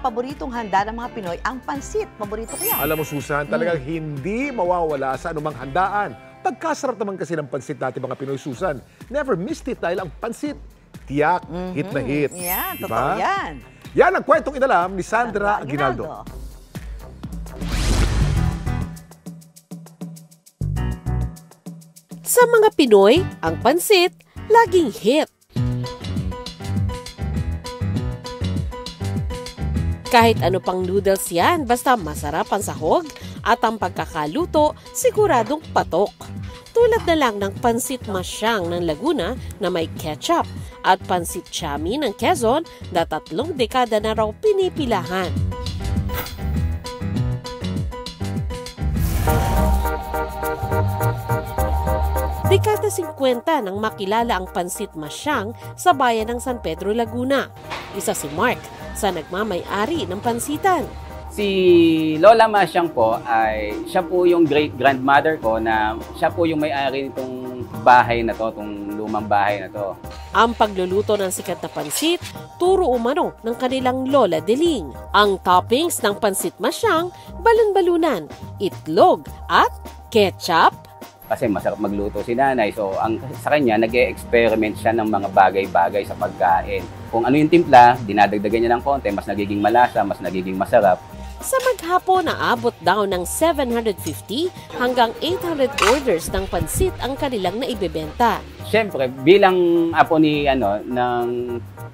paboritong handa ng mga Pinoy ang pansit. Paborito ko yan. Alam mo, Susan, talagang hindi mawawala sa anumang handaan. Pagkasarap naman kasi ng pansit natin mga Pinoy, Susan, never missed it dahil ang pansit, tiyak, hit na hit. Yan, diba? totoo yan. Yan ang kwentong inalam ni Sandra Aguinaldo. Sa mga Pinoy, ang pansit laging hit. Kahit ano pang noodles yan, basta masarap ang sahog at ang pagkakaluto siguradong patok. Tulad na lang ng pansit masyang ng Laguna na may ketchup at pansit chami ng Quezon na 3 dekada na raw pinipilahan. Dekada 50 nang makilala ang pansit masyang sa bayan ng San Pedro, Laguna. Isa si Mark sa nagmamay-ari ng pansitan. Si Lola Masyang po ay siya po yung great-grandmother ko na siya po yung may-ari nitong bahay na to, itong lumang bahay na to. Ang pagluluto ng sikat na pansit, turo umano ng kanilang Lola Deling. Ang toppings ng pansit masyang, balon-balunan, itlog at ketchup. Kasi masarap magluto si nanay. So sa kanya, nag-e-experiment siya ng mga bagay-bagay sa pagkain. Kung ano yung timpla, dinadagdagan niya ng konti, mas nagiging malasa, mas nagiging masarap. Sa maghapon, naabot daw ng 750 hanggang 800 orders ng pansit ang kanilang naibebenta. Siyempre, bilang apo ni ng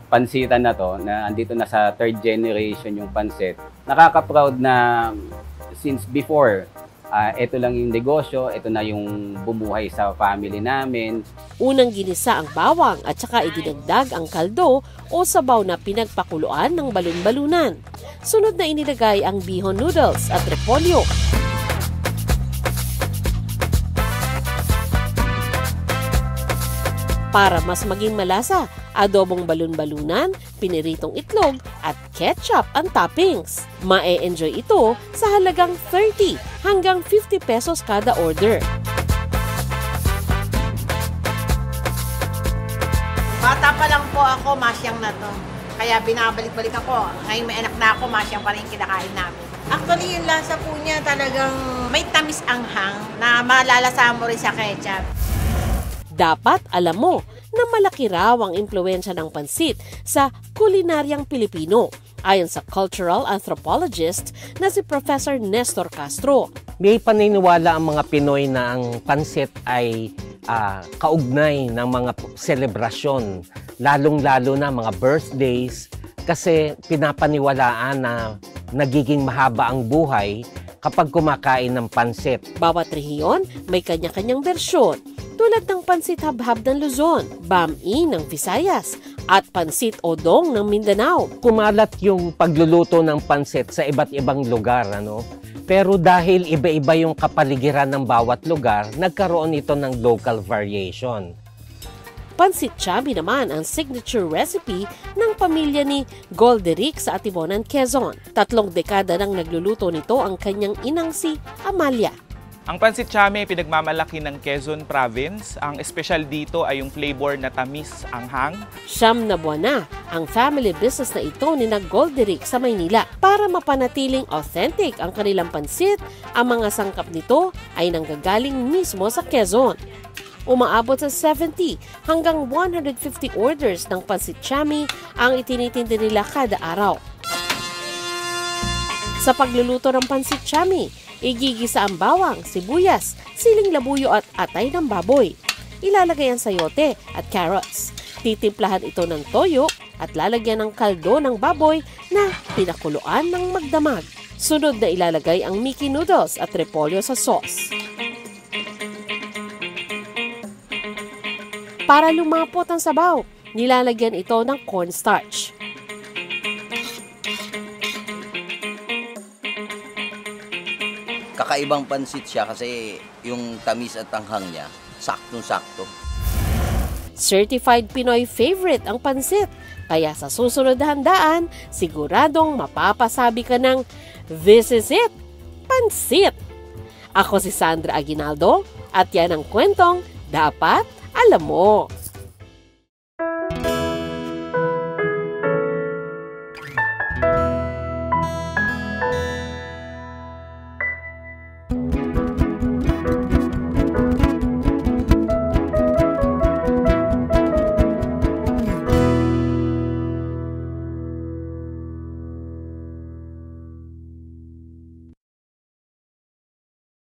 pansitan na to, na andito na sa 3rd generation yung pansit, nakaka-proud na since before, ito lang yung negosyo, ito na yung bumuhay sa family namin. Unang ginisa ang bawang at saka idinagdag ang kaldo o sabaw na pinagpakuluan ng balon-balunan. Sunod na inilagay ang bihon noodles at repolyo. Para mas maging malasa, adobong balon-balunan, piniritong itlog at ketchup ang toppings. Mae-enjoy ito sa halagang 30 hanggang 50 pesos kada order. Bata pa lang po ako, masyang na to. Kaya binabalik-balik ako. Ngayon may anak na ako, masyang pa rin kinakain namin. Actually, yung lasa po niya talagang may tamis anghang na malalasahan mo rin sa ketchup. Dapat alam mo na malaki raw ang impluwensya ng pansit sa kulinaryang Pilipino, ayon sa cultural anthropologist na si Professor Nestor Castro. May paniniwala ang mga Pinoy na ang pansit ay kaugnay ng mga selebrasyon, lalong-lalo na mga birthdays, kasi pinapaniwalaan na nagiging mahaba ang buhay kapag kumakain ng pansit. Bawat rehiyon may kanya-kanyang bersyon, tulad ng pansit habhab ng Luzon, bami ng Visayas, at pansit odong ng Mindanao. Kumalat yung pagluluto ng pansit sa iba't ibang lugar, Pero dahil iba-iba yung kapaligiran ng bawat lugar, nagkaroon ito ng local variation. Pansit chami naman ang signature recipe ng pamilya ni Golderick sa Atibonan, Quezon. 3 dekada nang nagluluto nito ang kanyang inang si Amalia. Ang pansit chami ay pinagmamalaki ng Quezon Province. Ang espesyal dito ay yung flavor na tamis anghang. 9 na buwan na ang family business na ito ni Golderick sa Maynila. Para mapanatiling authentic ang kanilang pansit, ang mga sangkap nito ay nanggagaling mismo sa Quezon. Umaabot sa 70 hanggang 150 orders ng pansit chami ang itinitinda nila kada araw. Sa pagluluto ng pansit chami, igigisa ang bawang, sibuyas, siling labuyo at atay ng baboy. Ilalagay ang sayote at carrots. Titimplahan ito ng toyo at lalagyan ng kaldo ng baboy na pinakuluan ng magdamag. Sunod na ilalagay ang Mickey noodles at repolyo sa sauce. Para lumapot ang sabaw, nilalagyan ito ng cornstarch. Kakaibang pansit siya kasi yung tamis at anghang niya, saktong-sakto. Certified Pinoy favorite ang pansit. Kaya sa susunod na handaan, siguradong mapapasabi ka ng, "This is it, pansit!" Ako si Sandra Aguinaldo at yan ang kwentong dapat alam mo.